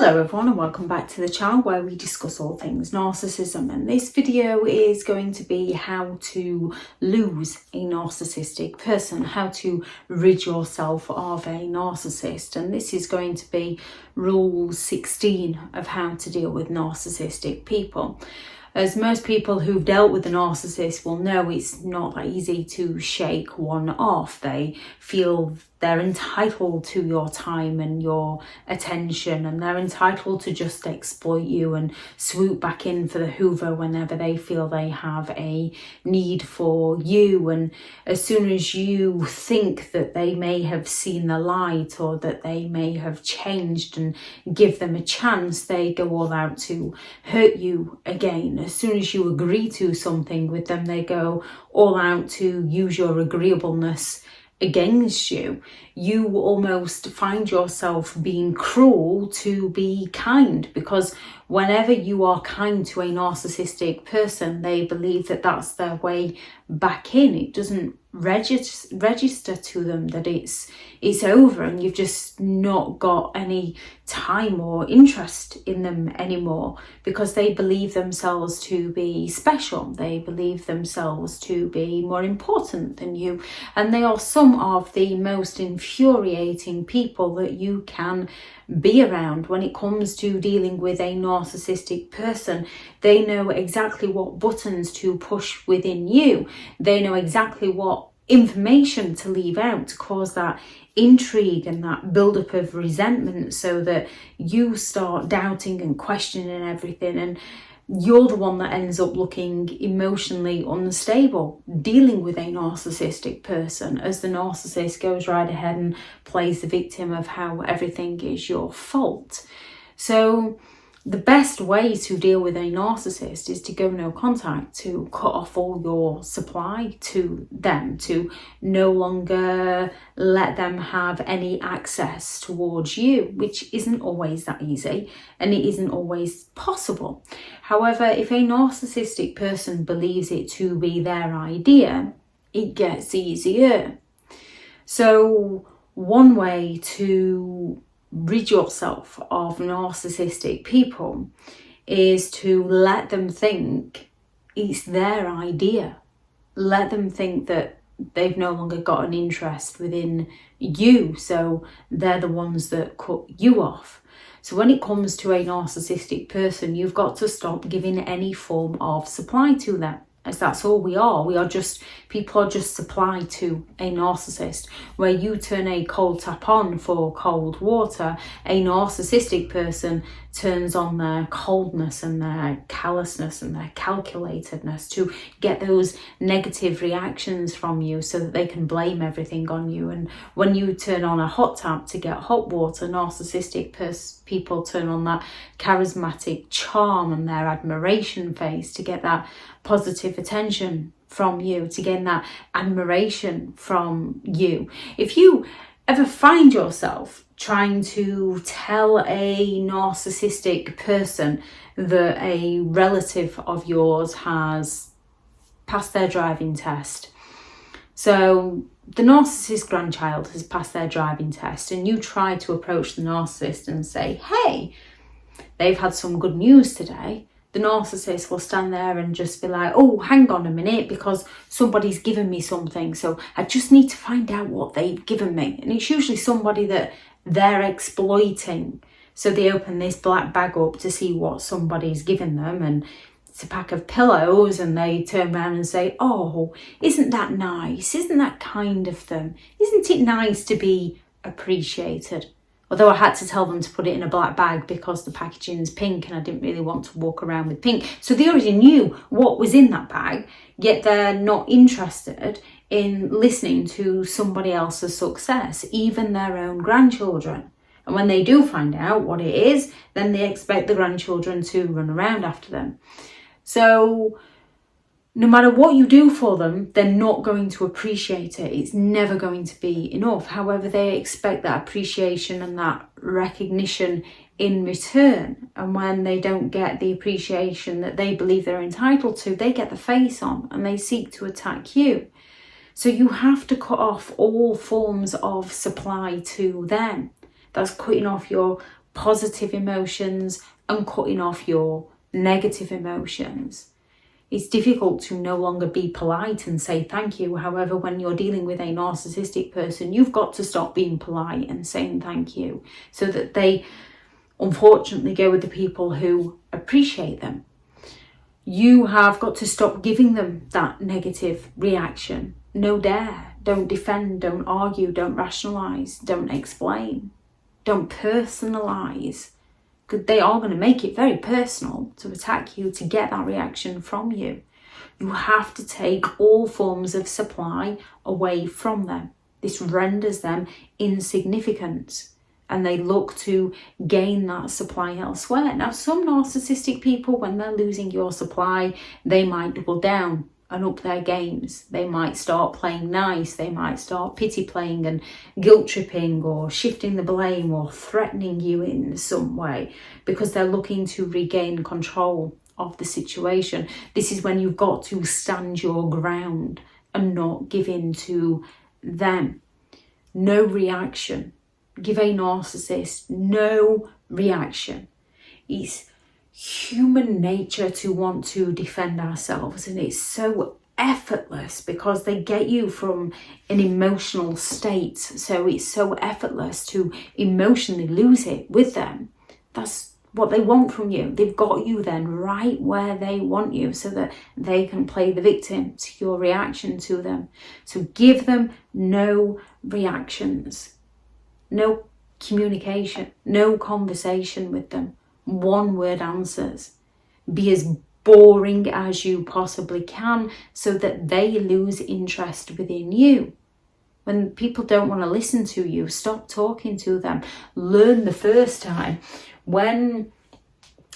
Hello everyone and welcome back to the channel where we discuss all things narcissism, and this video is going to be how to lose a narcissistic person, how to rid yourself of a narcissist, and this is going to be rule 16 of how to deal with narcissistic people. As most people who've dealt with a narcissist will know, it's not that easy to shake one off. They feel they're entitled to your time and your attention, and they're entitled to just exploit you and swoop back in for the hoover whenever they feel they have a need for you. And as soon as you think that they may have seen the light or that they may have changed and give them a chance, they go all out to hurt you again. As soon as you agree to something with them, they go all out to use your agreeableness against you. You almost find yourself being cruel to be kind, because whenever you are kind to a narcissistic person, they believe that that's their way back in. It doesn't register to them that it's over and you've just not got any time or interest in them anymore, because they believe themselves to be special. They believe themselves to be more important than you, and they are some of the most infuriating people that you can be around when it comes to dealing with a narcissistic person. They know exactly what buttons to push within you. They know exactly what information to leave out to cause that intrigue and that buildup of resentment, so that you start doubting and questioning everything, and you're the one that ends up looking emotionally unstable dealing with a narcissistic person, as the narcissist goes right ahead and plays the victim of how everything is your fault. So the best way to deal with a narcissist is to go no contact, to cut off all your supply to them, to no longer let them have any access towards you, which isn't always that easy and it isn't always possible. However, if a narcissistic person believes it to be their idea, it gets easier. So one way to rid yourself of narcissistic people is to let them think it's their idea. Let them think that they've no longer got an interest within you, so they're the ones that cut you off. So when it comes to a narcissistic person, you've got to stop giving any form of supply to them, as that's all we are. People are just supply to a narcissist. Where you turn a cold tap on for cold water, a narcissistic person turns on their coldness and their callousness and their calculatedness to get those negative reactions from you, so that they can blame everything on you. And when you turn on a hot tap to get hot water, narcissistic people turn on that charismatic charm and their admiration face to get that positive attention from you, to gain that admiration from you. If you ever find yourself trying to tell a narcissistic person that a relative of yours has passed their driving test, so the narcissist grandchild has passed their driving test, and you try to approach the narcissist and say, hey, they've had some good news today, the narcissist will stand there and just be like, oh, hang on a minute, because somebody's given me something, so I just need to find out what they've given me. And it's usually somebody that they're exploiting. So they open this black bag up to see what somebody's given them, and it's a pack of pillows, and they turn around and say, oh, isn't that nice? Isn't that kind of them? Isn't it nice to be appreciated? Although I had to tell them to put it in a black bag because the packaging's pink and I didn't really want to walk around with pink. So they already knew what was in that bag, yet they're not interested in listening to somebody else's success, even their own grandchildren. And when they do find out what it is, then they expect the grandchildren to run around after them. So no matter what you do for them, they're not going to appreciate it. It's never going to be enough. However, they expect that appreciation and that recognition in return. And when they don't get the appreciation that they believe they're entitled to, they get the face on and they seek to attack you. So you have to cut off all forms of supply to them. That's cutting off your positive emotions and cutting off your negative emotions. It's difficult to no longer be polite and say thank you. However, when you're dealing with a narcissistic person, you've got to stop being polite and saying thank you so that they unfortunately go with the people who appreciate them. You have got to stop giving them that negative reaction. No dare. Don't defend, don't argue, don't rationalise, don't explain, don't personalise. Because they are going to make it very personal to attack you, to get that reaction from you. You have to take all forms of supply away from them. This renders them insignificant and they look to gain that supply elsewhere. Now, some narcissistic people, when they're losing your supply, they might double down and up their games. They might start playing nice, they might start pity playing and guilt tripping or shifting the blame or threatening you in some way because they're looking to regain control of the situation. This is when you've got to stand your ground and not give in to them. No reaction. Give a narcissist no reaction. It's human nature to want to defend ourselves, and it's so effortless because they get you from an emotional state, so it's so effortless to emotionally lose it with them. That's what they want from you. They've got you then right where they want you so that they can play the victim to your reaction to them. So give them no reactions, no communication, no conversation with them. One word answers. Be as boring as you possibly can so that they lose interest within you. When people don't want to listen to you, stop talking to them. Learn the first time. When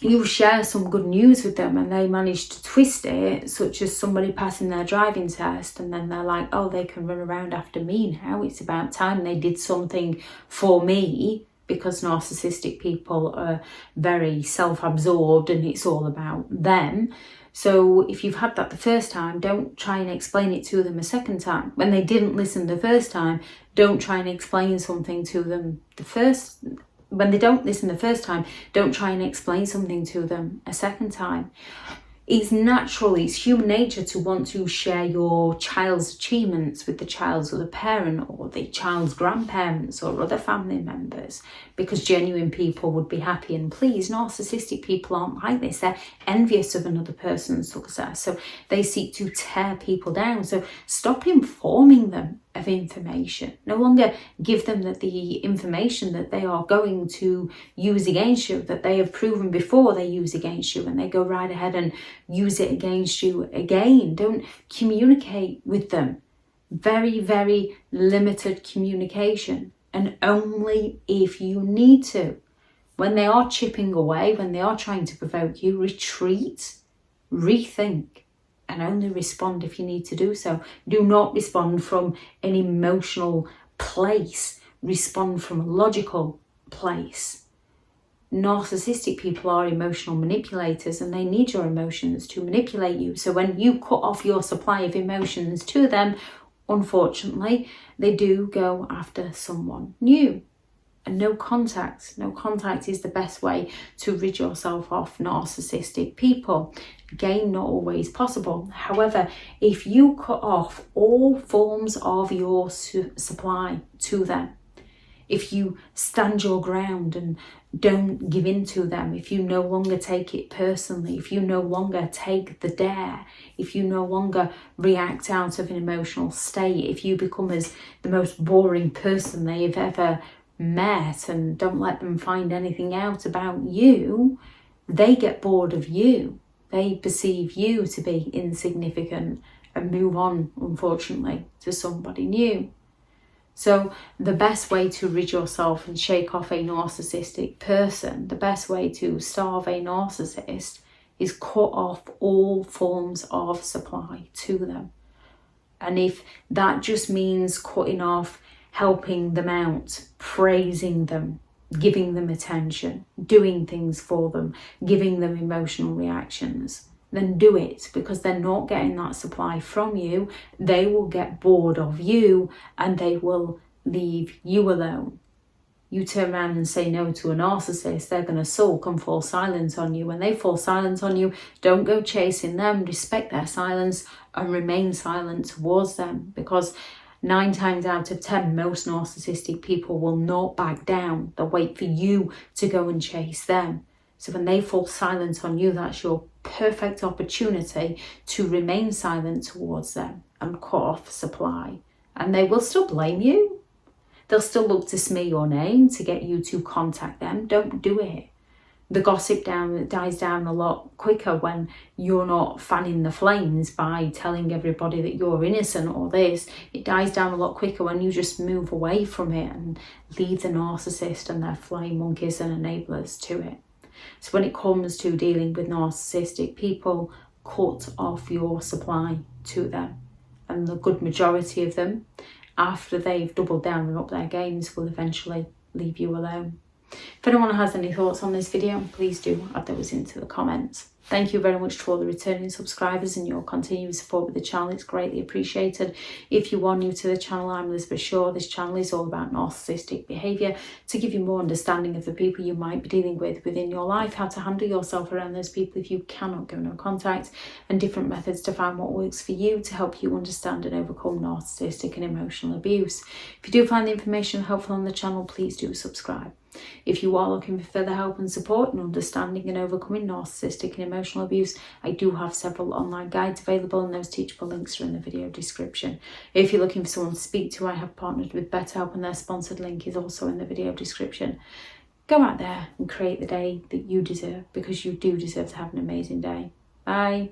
you share some good news with them and they manage to twist it, such as somebody passing their driving test, and then they're like, oh, they can run around after me now. It's about time they did something for me. Because narcissistic people are very self-absorbed and it's all about them. So if you've had that the first time, don't try and explain it to them a second time. When they didn't listen the first time, don't try and explain something to them when they don't listen the first time, don't try and explain something to them a second time. It's natural, it's human nature to want to share your child's achievements with the child's other parent or the child's grandparents or other family members because genuine people would be happy and pleased. Narcissistic people aren't like this. They're envious of another person's success. So they seek to tear people down. So stop informing them of information. No longer give them the information that they are going to use against you, that they have proven before they use against you, and they go right ahead and use it against you again. Don't communicate with them. Very, very limited communication, and only if you need to. When they are chipping away, when they are trying to provoke you, retreat, rethink, and only respond if you need to do so. Do not respond from an emotional place. Respond from a logical place. Narcissistic people are emotional manipulators and they need your emotions to manipulate you. So when you cut off your supply of emotions to them, unfortunately, they do go after someone new. And no contact is the best way to rid yourself of narcissistic people. Again, not always possible. However, if you cut off all forms of your supply to them, if you stand your ground and don't give in to them, if you no longer take it personally, if you no longer take the dare, if you no longer react out of an emotional state, if you become as the most boring person they've ever met and don't let them find anything out about you, they get bored of you. They perceive you to be insignificant and move on, unfortunately, to somebody new. So the best way to rid yourself and shake off a narcissistic person, the best way to starve a narcissist is cut off all forms of supply to them. And if that just means cutting off helping them out, praising them, giving them attention, doing things for them, giving them emotional reactions, then do it, because they're not getting that supply from you. They will get bored of you and they will leave you alone. You turn around and say no to a narcissist, they're going to sulk and fall silent on you. When they fall silent on you, don't go chasing them. Respect their silence and remain silent towards them, because 9 times out of 10, most narcissistic people will not back down. They'll wait for you to go and chase them. So when they fall silent on you, that's your perfect opportunity to remain silent towards them and cut off supply. And they will still blame you. They'll still look to smear your name to get you to contact them. Don't do it. The gossip dies down a lot quicker when you're not fanning the flames by telling everybody that you're innocent or this. It dies down a lot quicker when you just move away from it and leave the narcissist and their flying monkeys and enablers to it. So when it comes to dealing with narcissistic people, cut off your supply to them. And the good majority of them, after they've doubled down and upped their games, will eventually leave you alone. If anyone has any thoughts on this video, please do add those into the comments. Thank you very much to all the returning subscribers and your continued support with the channel. It's greatly appreciated. If you are new to the channel, I'm Elizabeth Shaw. This channel is all about narcissistic behaviour to give you more understanding of the people you might be dealing with within your life, how to handle yourself around those people if you cannot go no contact, and different methods to find what works for you to help you understand and overcome narcissistic and emotional abuse. If you do find the information helpful on the channel, please do subscribe. If you are looking for further help and support in understanding and overcoming narcissistic and emotional abuse, I do have several online guides available, and those teachable links are in the video description. If you're looking for someone to speak to, I have partnered with BetterHelp, and their sponsored link is also in the video description. Go out there and create the day that you deserve, because you do deserve to have an amazing day. Bye.